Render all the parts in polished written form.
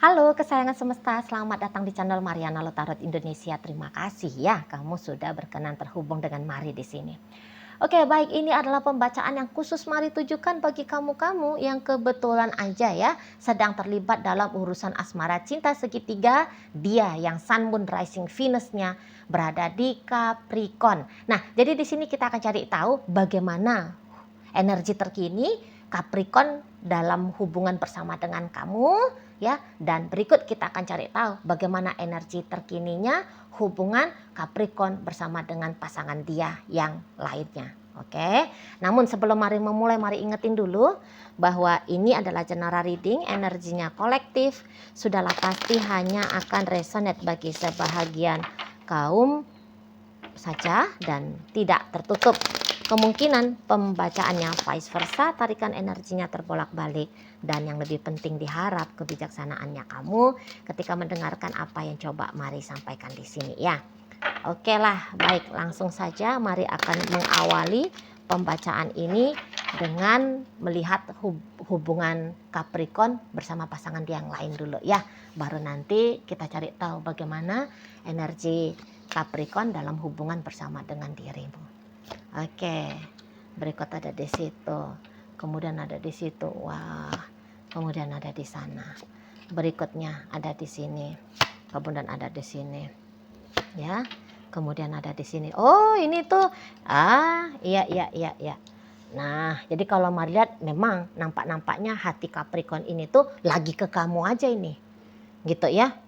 Halo kesayangan semesta, selamat datang di channel Mariana Lotarot Indonesia. Terima kasih ya kamu sudah berkenan terhubung dengan Mari di sini. Oke, baik, ini adalah pembacaan yang khusus Mari tujukan bagi kamu-kamu yang kebetulan aja ya sedang terlibat dalam urusan asmara cinta segitiga, dia yang Sun Moon Rising Venus-nya berada di Capricorn. Nah, jadi di sini kita akan cari tahu bagaimana energi terkini Capricorn dalam hubungan bersama dengan kamu ya, dan berikut kita akan cari tahu bagaimana energi terkininya hubungan Capricorn bersama dengan pasangan dia yang lainnya. Oke. Namun sebelum mari memulai, mari ingetin dulu bahwa ini adalah general reading, energinya kolektif, sudahlah pasti hanya akan resonate bagi sebahagian kaum saja dan tidak tertutup kemungkinan pembacaannya vice versa, tarikan energinya terbolak-balik, dan yang lebih penting diharap kebijaksanaannya kamu ketika mendengarkan apa yang coba Mari sampaikan di sini ya. Oke lah, baik, langsung saja Mari akan mengawali pembacaan ini dengan melihat hubungan Capricorn bersama pasangan dia yang lain dulu ya. Baru nanti kita cari tahu bagaimana energi Capricorn dalam hubungan bersama dengan dirimu. Oke, berikut ada di situ, kemudian ada di situ, wah, kemudian ada di sana, berikutnya ada di sini, kemudian ada di sini, ya, kemudian ada di sini. Oh, ini tuh, iya. Nah, jadi kalau Mari lihat memang nampak-nampaknya hati Capricorn ini tuh lagi ke kamu aja ini, gitu ya,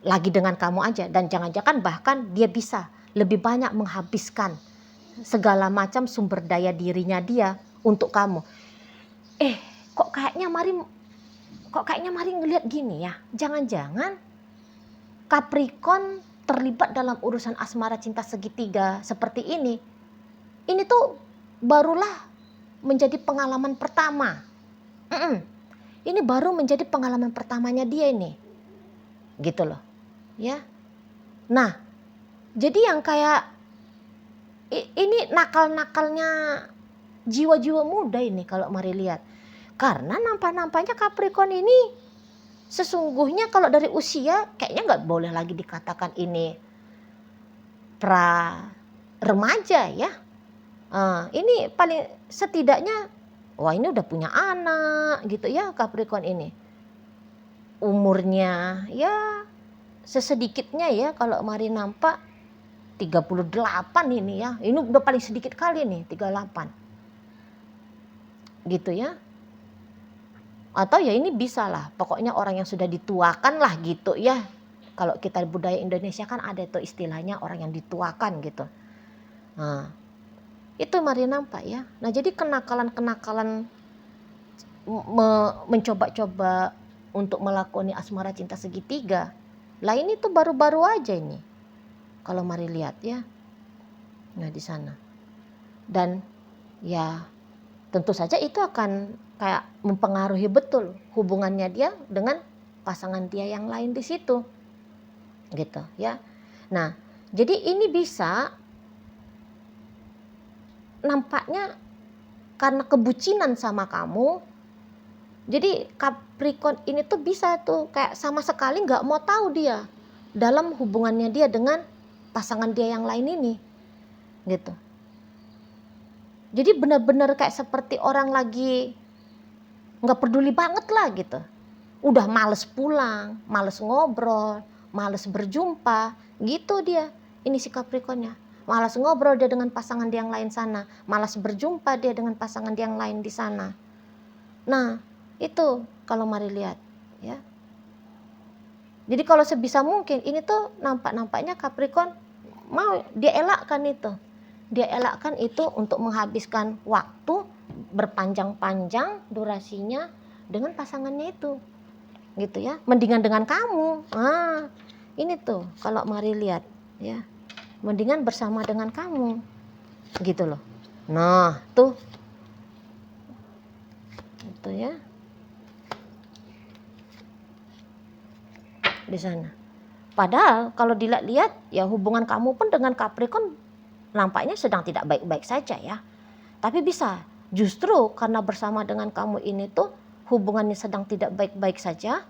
lagi dengan kamu aja, dan jangan-jangan bahkan dia bisa lebih banyak menghabiskan segala macam sumber daya dirinya dia untuk kamu. Kok kayaknya Mari ngelihat gini ya, jangan-jangan Capricorn terlibat dalam urusan asmara cinta segitiga seperti ini tuh barulah menjadi pengalaman pertama. Ini baru menjadi pengalaman pertamanya dia ini, gitu loh ya. Nah, jadi yang kayak ini nakal-nakalnya jiwa-jiwa muda ini kalau Mari lihat. Karena nampak-nampaknya Capricorn ini sesungguhnya kalau dari usia kayaknya nggak boleh lagi dikatakan ini pra remaja ya. Ini paling setidaknya, wah ini udah punya anak gitu ya Capricorn ini. Umurnya ya sesedikitnya ya kalau Mari nampak 38 ini ya. Ini udah paling sedikit kali nih 38. Gitu ya. Atau ya ini bisa lah, pokoknya orang yang sudah dituakan lah gitu ya. Kalau kita budaya Indonesia kan ada tuh istilahnya orang yang dituakan gitu. Nah, itu Mari nampak ya. Nah, jadi kenakalan-kenakalan mencoba-coba untuk melakoni asmara cinta segitiga. Lah ini tuh baru-baru aja ini. Kalau Mari lihat ya, nah di sana. Dan ya tentu saja itu akan kayak mempengaruhi betul hubungannya dia dengan pasangan dia yang lain di situ, gitu ya. Nah, jadi ini bisa nampaknya karena kebucinan sama kamu. Jadi Capricorn ini tuh bisa tuh kayak sama sekali nggak mau tahu dia dalam hubungannya dia dengan pasangan dia yang lain ini, gitu. Jadi benar-benar kayak seperti orang lagi nggak peduli banget lah gitu. Udah males pulang, males ngobrol, males berjumpa, gitu dia. Ini si Capricornnya. Malas ngobrol dia dengan pasangan dia yang lain sana, malas berjumpa dia dengan pasangan dia yang lain di sana. Nah, itu kalau Mari lihat ya. Jadi kalau sebisa mungkin ini tuh nampaknya Capricorn mau dia elakkan itu. Dia elakkan itu untuk menghabiskan waktu berpanjang-panjang durasinya dengan pasangannya itu. Gitu ya. Mendingan dengan kamu. Ini tuh kalau Mari lihat ya. Mendingan bersama dengan kamu. Gitu loh. Nah, tuh. Itu ya. Di sana. Padahal kalau dilihat-lihat ya hubungan kamu pun dengan Capricorn nampaknya sedang tidak baik-baik saja ya. Tapi bisa justru karena bersama dengan kamu ini tuh hubungannya sedang tidak baik-baik saja.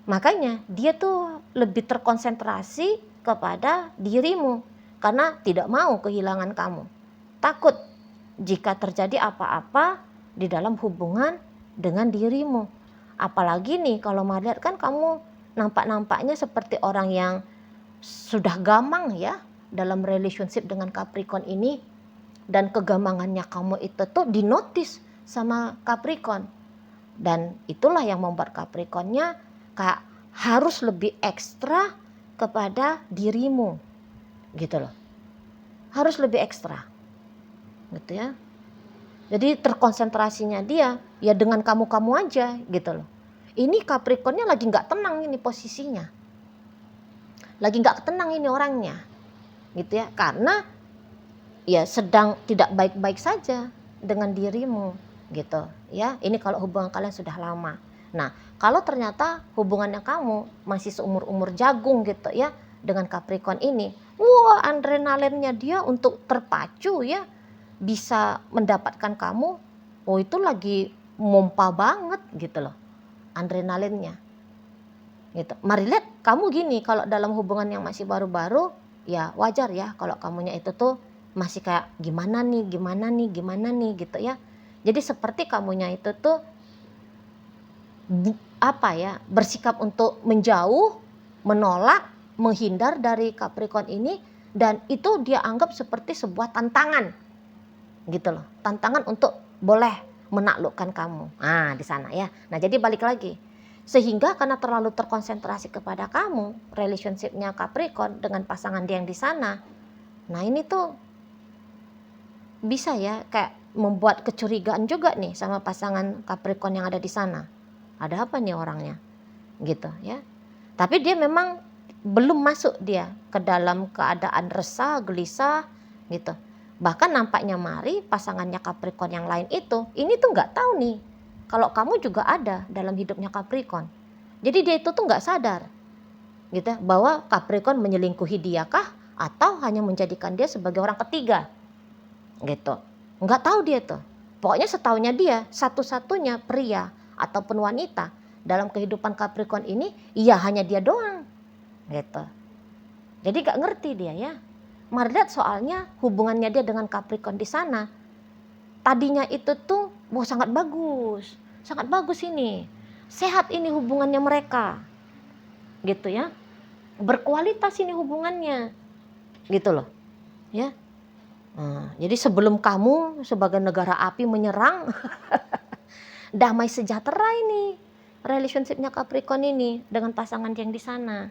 Makanya dia tuh lebih terkonsentrasi kepada dirimu karena tidak mau kehilangan kamu. Takut jika terjadi apa-apa di dalam hubungan dengan dirimu. Apalagi nih kalau Maria kan kamu nampak-nampaknya seperti orang yang sudah gamang ya dalam relationship dengan Capricorn ini, dan kegamangannya kamu itu tuh dinotis sama Capricorn, dan itulah yang membuat Capricornnya kayak harus lebih ekstra kepada dirimu gitu loh, harus lebih ekstra gitu ya. Jadi terkonsentrasinya dia ya dengan kamu-kamu aja gitu loh. Ini Capricornnya lagi nggak tenang ini posisinya, lagi nggak tenang ini orangnya gitu ya, karena ya sedang tidak baik-baik saja dengan dirimu gitu ya. Ini kalau hubungan kalian sudah lama. Nah kalau ternyata hubungannya kamu masih seumur-umur jagung gitu ya dengan Capricorn ini, wah adrenalinnya dia untuk terpacu ya bisa mendapatkan kamu, oh itu lagi mompa banget gitu loh adrenalinnya gitu. Mari lihat kamu gini, kalau dalam hubungan yang masih baru-baru ya wajar ya kalau kamunya itu tuh masih kayak gimana nih gitu ya. Jadi seperti kamunya itu tuh bersikap untuk menjauh, menolak, menghindar dari Capricorn ini, dan itu dia anggap seperti sebuah tantangan gitu loh, tantangan untuk boleh menaklukkan kamu. Nah di sana ya. Nah jadi balik lagi, sehingga karena terlalu terkonsentrasi kepada kamu, relationshipnya Capricorn dengan pasangan dia yang di sana, nah ini tuh bisa ya kayak membuat kecurigaan juga nih sama pasangan Capricorn yang ada di sana. Ada apa nih orangnya gitu ya. Tapi dia memang belum masuk dia ke dalam keadaan resah, gelisah gitu. Bahkan nampaknya Mari pasangannya Capricorn yang lain itu, ini tuh nggak tahu nih kalau kamu juga ada dalam hidupnya Capricorn. Jadi dia itu tuh nggak sadar gitu bahwa Capricorn menyelingkuhi dia kah atau hanya menjadikan dia sebagai orang ketiga gitu. Nggak tahu dia tuh. Pokoknya setaunya dia satu-satunya pria ataupun wanita dalam kehidupan Capricorn ini ya hanya dia doang gitu. Jadi gak ngerti dia ya. Mari lihat soalnya hubungannya dia dengan Capricorn di sana tadinya itu tuh sangat bagus ini, sehat ini hubungannya mereka gitu ya, berkualitas ini hubungannya gitu loh ya. Nah, jadi sebelum kamu sebagai negara api menyerang damai sejahtera ini relationshipnya Capricorn ini dengan pasangan yang di sana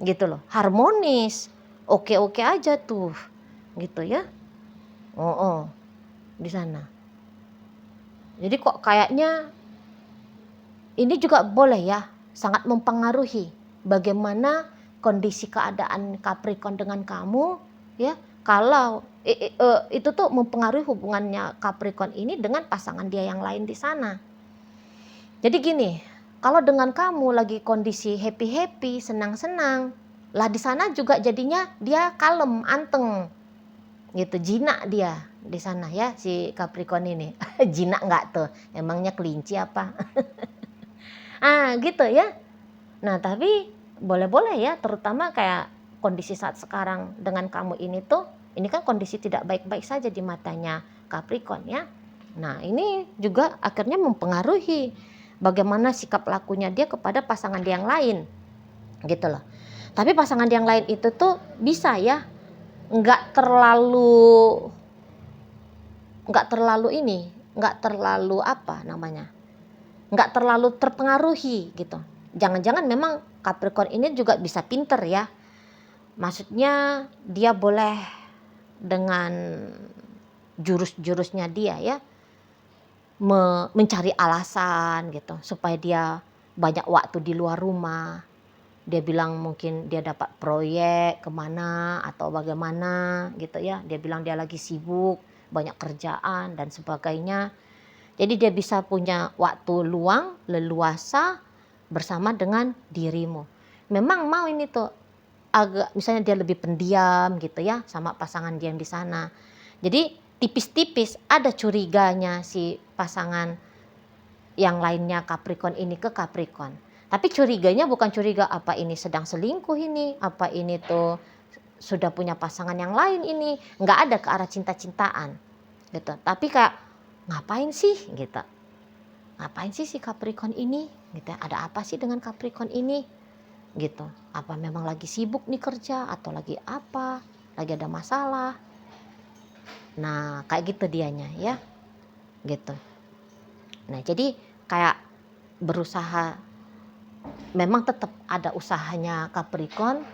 gitu loh, harmonis, oke aja tuh gitu ya. Di sana. Jadi kok kayaknya ini juga boleh ya sangat mempengaruhi bagaimana kondisi keadaan Capricorn dengan kamu ya. Kalau itu tuh mempengaruhi hubungannya Capricorn ini dengan pasangan dia yang lain di sana. Jadi gini, kalau dengan kamu lagi kondisi happy-happy, senang-senang, lah di sana juga jadinya dia kalem, anteng gitu, jinak dia di sana ya si Capricorn ini. Jinak nggak tuh? Emangnya kelinci apa? Gitu ya. Nah tapi boleh-boleh ya, terutama kayak kondisi saat sekarang dengan kamu ini tuh, ini kan kondisi tidak baik-baik saja di matanya Capricorn ya. Nah ini juga akhirnya mempengaruhi bagaimana sikap lakunya dia kepada pasangan dia yang lain gitu loh. Tapi pasangan dia yang lain itu tuh bisa ya nggak terlalu nggak terlalu terpengaruhi gitu. Jangan-jangan memang Capricorn ini juga bisa pinter ya, maksudnya dia boleh dengan jurus-jurusnya dia ya mencari alasan gitu supaya dia banyak waktu di luar rumah. Dia bilang mungkin dia dapat proyek kemana atau bagaimana gitu ya. Dia bilang dia lagi sibuk, banyak kerjaan dan sebagainya. Jadi dia bisa punya waktu luang, leluasa bersama dengan dirimu. Memang mau ini tuh agak misalnya dia lebih pendiam gitu ya sama pasangan dia yang di sana. Jadi tipis-tipis ada curiganya si pasangan yang lainnya Capricorn ini ke Capricorn. Tapi curiganya bukan curiga apa ini sedang selingkuh ini, apa ini tuh sudah punya pasangan yang lain ini. Nggak ada ke arah cinta-cintaan gitu. Tapi kayak ngapain sih gitu. Ngapain sih si Capricorn ini gitu. Ada apa sih dengan Capricorn ini gitu. Apa memang lagi sibuk nih kerja atau lagi apa, lagi ada masalah. Nah kayak gitu dianya ya gitu. Nah jadi kayak berusaha, memang tetap ada usahanya Capricorn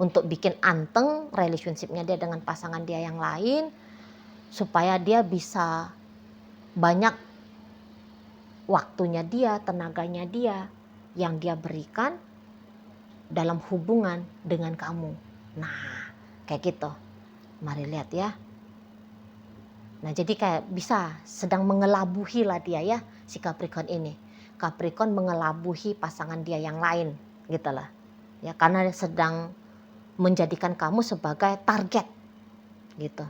untuk bikin anteng relationship-nya dia dengan pasangan dia yang lain, supaya dia bisa banyak waktunya dia, tenaganya dia yang dia berikan dalam hubungan dengan kamu. Nah kayak gitu, mari lihat ya. Nah jadi kayak bisa sedang mengelabuhi lah dia ya, si Capricorn ini. Capricorn mengelabuhi pasangan dia yang lain gitu lah ya, karena sedang menjadikan kamu sebagai target gitu.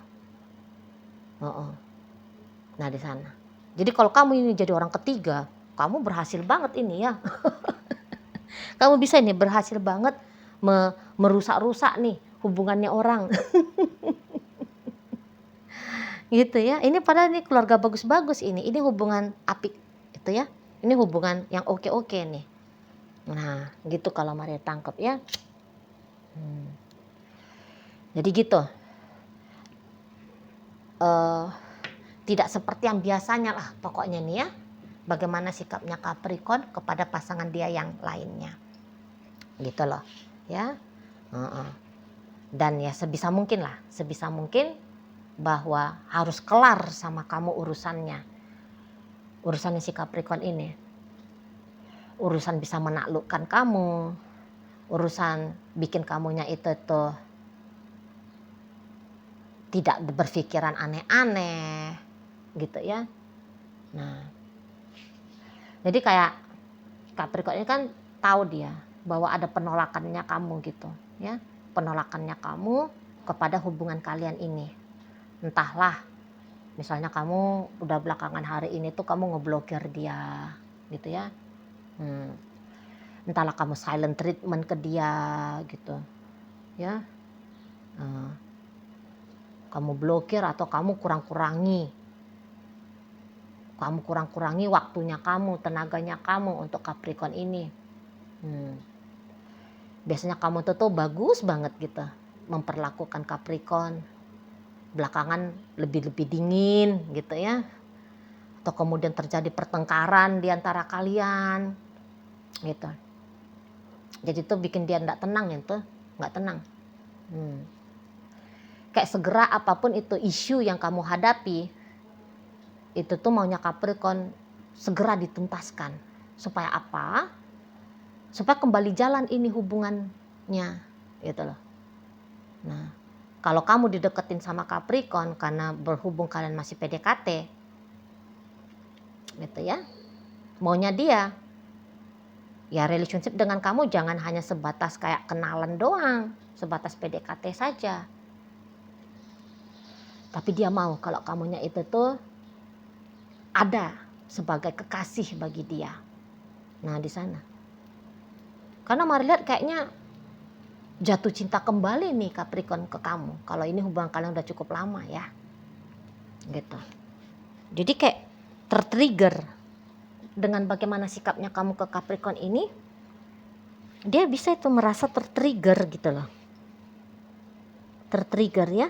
Nah di sana. Jadi kalau kamu ini jadi orang ketiga, kamu berhasil banget ini ya. Kamu bisa ini berhasil banget merusak-rusak nih hubungannya orang. Gitu ya. Ini padahal ini keluarga bagus-bagus ini. Ini hubungan apik itu ya. Ini hubungan yang oke-oke nih. Nah gitu kalau Maria tangkap ya. Jadi gitu. Tidak seperti yang biasanya lah pokoknya nih ya. Bagaimana sikapnya Capricorn kepada pasangan dia yang lainnya. Gitu loh ya. Dan ya sebisa mungkin bahwa harus kelar sama kamu urusannya si Capricorn ini. Urusan bisa menaklukkan kamu, urusan bikin kamunya itu tuh tidak berpikiran aneh-aneh gitu ya. Nah jadi kayak Capricorn ini kan tahu dia bahwa ada penolakannya kamu gitu ya, penolakannya kamu kepada hubungan kalian ini. Entahlah, misalnya kamu udah belakangan hari ini tuh kamu ngeblokir dia gitu ya. Entahlah kamu silent treatment ke dia gitu ya. Kamu blokir atau kamu kurang-kurangi waktunya kamu, tenaganya kamu untuk Capricorn ini. Biasanya kamu tuh bagus banget gitu memperlakukan Capricorn. Belakangan lebih dingin gitu ya. Atau kemudian terjadi pertengkaran di antara kalian gitu. Jadi itu bikin dia nggak tenang itu, nggak tenang. Kayak segera apapun itu isu yang kamu hadapi, itu tuh maunya Capricorn segera dituntaskan. Supaya apa? Supaya kembali jalan ini hubungannya gitu loh. Nah kalau kamu dideketin sama Capricorn karena berhubung kalian masih PDKT gitu ya, maunya dia ya relationship dengan kamu jangan hanya sebatas kayak kenalan doang, sebatas PDKT saja. Tapi dia mau kalau kamunya itu tuh ada sebagai kekasih bagi dia. Nah di sana. Karena Mari lihat kayaknya jatuh cinta kembali nih Capricorn ke kamu. Kalau ini hubungan kalian udah cukup lama ya. Gitu. Jadi kayak tertrigger dengan bagaimana sikapnya kamu ke Capricorn ini. Dia bisa itu merasa tertrigger gitu loh. Tertrigger ya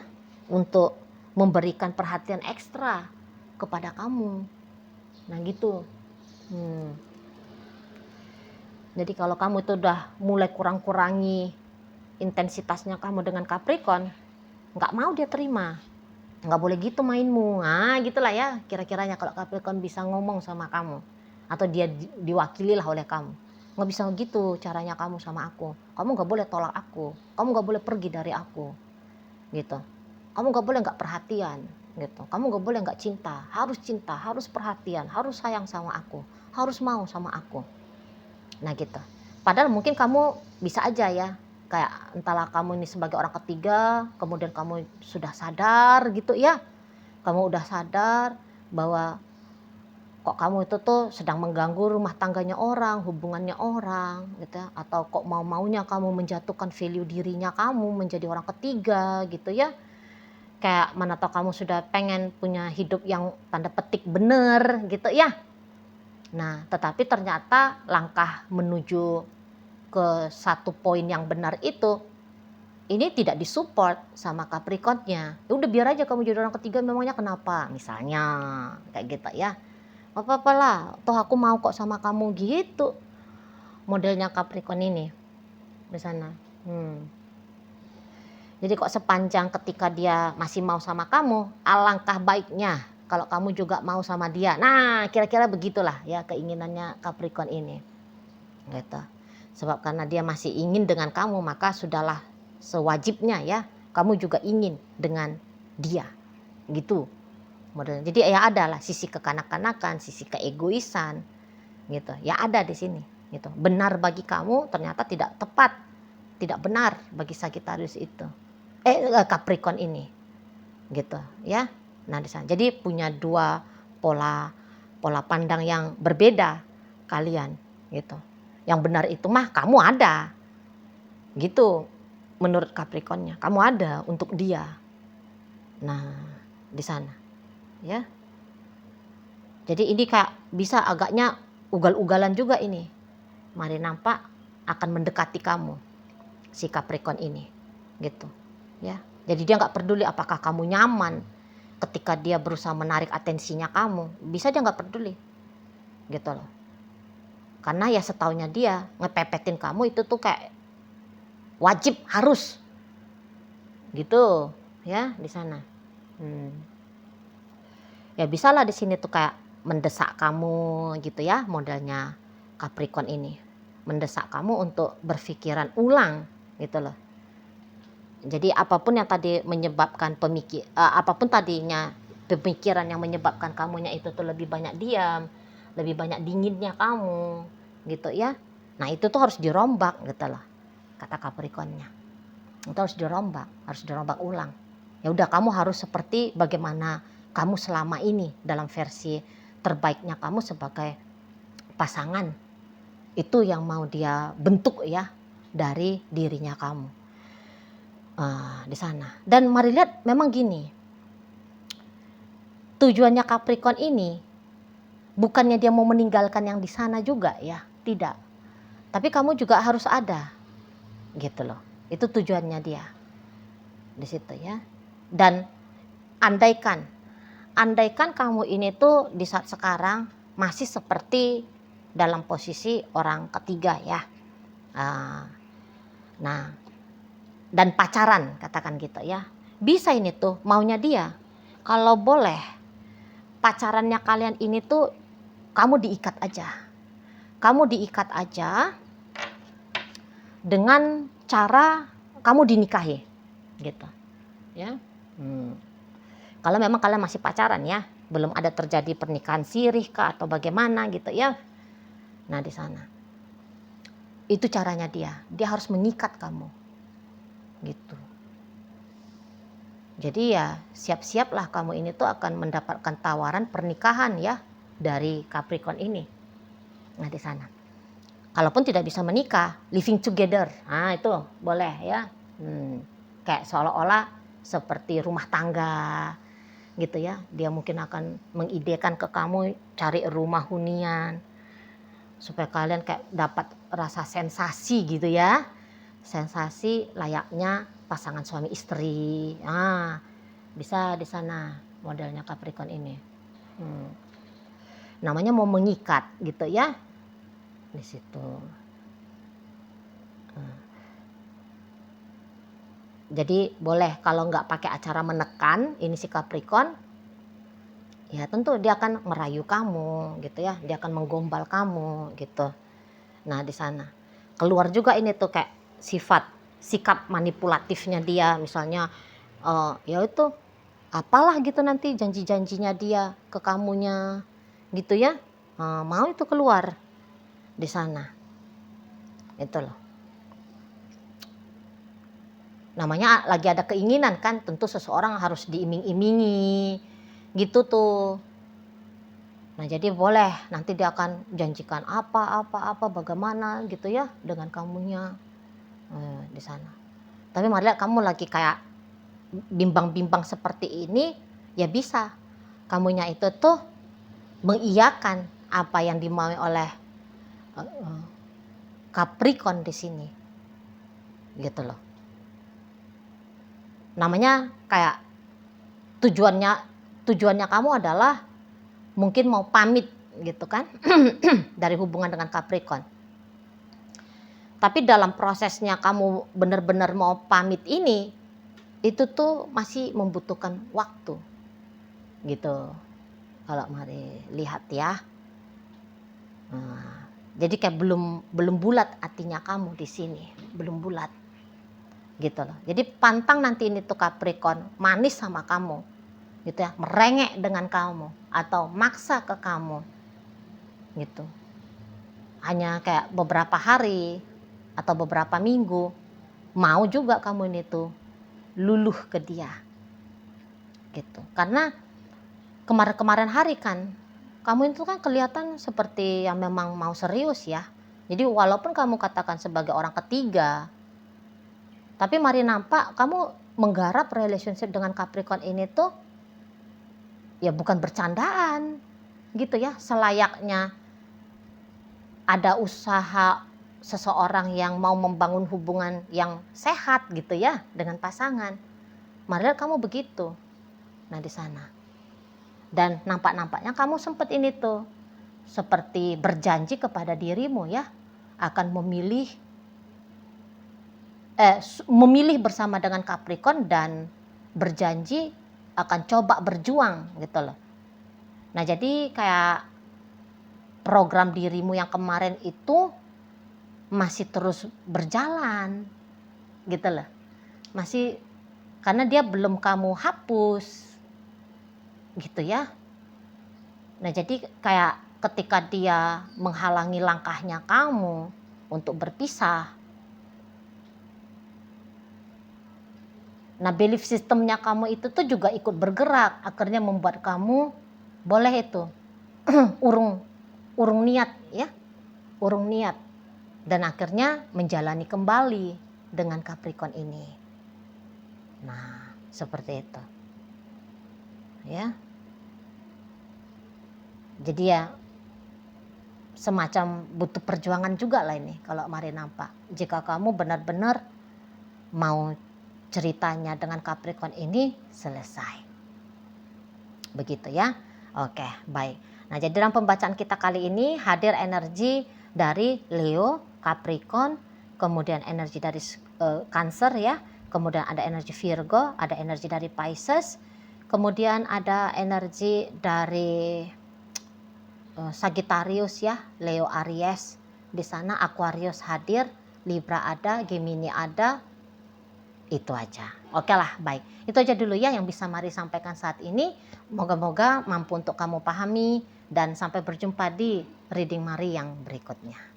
untuk memberikan perhatian ekstra kepada kamu. Nah gitu. Jadi kalau kamu itu udah mulai kurang-kurangi intensitasnya kamu dengan Capricorn, nggak mau dia terima. Nggak boleh gitu mainmu. Nah gitulah ya kira-kiranya kalau Capricorn bisa ngomong sama kamu. Atau dia diwakili lah oleh kamu. Nggak bisa gitu caranya kamu sama aku. Kamu nggak boleh tolak aku. Kamu nggak boleh pergi dari aku. Gitu. Kamu nggak boleh nggak perhatian. Gitu. Kamu nggak boleh nggak cinta. Harus perhatian. Harus sayang sama aku. Harus mau sama aku. Nah gitu. Padahal mungkin kamu bisa aja ya. Kayak entahlah kamu ini sebagai orang ketiga. Kemudian kamu sudah sadar gitu ya. Kamu udah sadar bahwa kok kamu itu tuh sedang mengganggu rumah tangganya orang, hubungannya orang gitu ya, atau kok mau-maunya kamu menjatuhkan value dirinya kamu menjadi orang ketiga gitu ya. Kayak mana tahu kamu sudah pengen punya hidup yang tanda petik bener gitu ya. Nah, tetapi ternyata langkah menuju ke satu poin yang benar itu ini tidak disupport sama Capricorn-nya. Ya udah biar aja kamu jadi orang ketiga, memangnya kenapa? Misalnya kayak gitu ya. Apa-apalah, toh aku mau kok sama kamu gitu. Modelnya Capricorn ini di sana. Jadi kok sepanjang ketika dia masih mau sama kamu, alangkah baiknya kalau kamu juga mau sama dia. Nah, kira-kira begitulah ya keinginannya Capricorn ini. Gitu. Sebab karena dia masih ingin dengan kamu, maka sudahlah sewajibnya ya kamu juga ingin dengan dia. Gitu modelnya. Jadi ya ada lah sisi kekanak-kanakan, sisi keegoisan gitu. Ya ada di sini gitu. Benar bagi kamu ternyata tidak tepat. Tidak benar bagi Sagittarius itu. Capricorn ini. Gitu ya. Nah, di sana. Jadi punya dua pola pandang yang berbeda kalian gitu. Yang benar itu mah kamu ada. Gitu menurut Capricornnya. Kamu ada untuk dia. Nah, di sana. Ya. Jadi ini kayak bisa agaknya ugal-ugalan juga ini. Mari nampak akan mendekati kamu si Capricorn ini. Gitu. Ya. Jadi dia nggak peduli apakah kamu nyaman ketika dia berusaha menarik atensinya kamu. Bisa dia nggak peduli. Gitu loh. Karena ya setaunya dia ngepepetin kamu itu tuh kayak wajib harus. Gitu ya di sana. Ya bisalah di sini tuh kayak mendesak kamu gitu ya modelnya Capricorn ini. Mendesak kamu untuk berpikiran ulang gitu loh. Jadi apapun yang tadi menyebabkan apapun tadinya pemikiran yang menyebabkan kamunya itu tuh lebih banyak diam, lebih banyak dinginnya kamu gitu ya. Nah itu tuh harus dirombak gitu loh kata Capricornnya. Itu harus dirombak ulang. Ya udah kamu harus seperti bagaimana kamu selama ini dalam versi terbaiknya kamu sebagai pasangan. Itu yang mau dia bentuk ya dari dirinya kamu. Di sana. Dan mari lihat memang gini. Tujuannya Capricorn ini bukannya dia mau meninggalkan yang di sana juga ya, tidak. Tapi kamu juga harus ada. Gitu loh. Itu tujuannya dia. Di situ ya. Dan andaikan kamu ini tuh di saat sekarang masih seperti dalam posisi orang ketiga ya. Nah, dan pacaran katakan gitu ya. Bisa ini tuh maunya dia. Kalau boleh pacarannya kalian ini tuh kamu diikat aja. Kamu diikat aja dengan cara kamu dinikahi gitu. Ya. Kalau memang kalian masih pacaran ya, belum ada terjadi pernikahan sirih kah atau bagaimana gitu ya. Nah, di sana. Itu caranya dia. Dia harus mengikat kamu. Gitu. Jadi ya siap-siaplah kamu ini tuh akan mendapatkan tawaran pernikahan ya dari Capricorn ini. Nah, di sana. Kalaupun tidak bisa menikah, living together. Nah, itu boleh ya. Kayak seolah-olah seperti rumah tangga gitu ya. Dia mungkin akan mengidekan ke kamu cari rumah hunian supaya kalian kayak dapat rasa sensasi gitu ya. Sensasi layaknya pasangan suami istri. Bisa di sana modelnya Capricorn ini. Namanya mau mengikat gitu ya. Di situ. Jadi boleh kalau nggak pakai acara menekan ini si Capricorn, ya tentu dia akan merayu kamu gitu ya, dia akan menggombal kamu gitu. Nah di sana keluar juga ini tuh kayak sikap manipulatifnya dia, misalnya ya itu apalah gitu nanti janji-janjinya dia ke kamunya gitu ya, mau itu keluar di sana, itu loh. Namanya lagi ada keinginan kan, tentu seseorang harus diiming-imingi gitu tuh. Nah, jadi boleh nanti dia akan janjikan apa, bagaimana gitu ya dengan kamunya di sana. Tapi Maria kamu lagi kayak bimbang-bimbang seperti ini, ya bisa kamunya itu tuh mengiyakan apa yang dimaui oleh Capricorn di sini, gitu loh. Namanya kayak tujuannya kamu adalah mungkin mau pamit gitu kan dari hubungan dengan Capricorn. Tapi dalam prosesnya kamu benar-benar mau pamit ini, itu tuh masih membutuhkan waktu, gitu. Kalau mari lihat ya. Nah, jadi kayak belum bulat hatinya kamu di sini, belum bulat, gitu loh. Jadi pantang nanti ini tuh Capricorn manis sama kamu, gitu ya, merengek dengan kamu atau maksa ke kamu, gitu. Hanya kayak beberapa hari atau beberapa minggu, mau juga kamu ini tuh luluh ke dia, gitu. Karena kemarin-kemarin hari kan kamu itu kan kelihatan seperti yang memang mau serius ya. Jadi walaupun kamu katakan sebagai orang ketiga, tapi mari nampak kamu menggarap relationship dengan Capricorn ini tuh ya bukan bercandaan gitu ya. Selayaknya ada usaha seseorang yang mau membangun hubungan yang sehat gitu ya dengan pasangan. Mari kamu begitu. Nah di sana. Dan nampak-nampaknya kamu sempat ini tuh seperti berjanji kepada dirimu ya akan memilih bersama dengan Capricorn dan berjanji akan coba berjuang gitu loh. Nah jadi kayak program dirimu yang kemarin itu masih terus berjalan gitu loh. Masih karena dia belum kamu hapus gitu ya. Nah jadi kayak ketika dia menghalangi langkahnya kamu untuk berpisah, nah belief sistemnya kamu itu tuh juga ikut bergerak, akhirnya membuat kamu boleh itu urung niat ya, urung niat, dan akhirnya menjalani kembali dengan Capricorn ini. Nah seperti itu ya. Jadi ya semacam butuh perjuangan juga lah ini kalau mari nampak. Jika kamu benar-benar mau ceritanya dengan Capricorn ini selesai. Begitu ya. Oke, baik. Nah, jadi dalam pembacaan kita kali ini hadir energi dari Leo, Capricorn, kemudian energi dari Cancer ya, kemudian ada energi Virgo, ada energi dari Pisces, kemudian ada energi dari Sagittarius ya, Leo Aries, di sana Aquarius hadir, Libra ada, Gemini ada, itu aja. Oke lah, baik. Itu aja dulu ya yang bisa Mari sampaikan saat ini. Moga-moga mampu untuk kamu pahami dan sampai berjumpa di reading Mari yang berikutnya.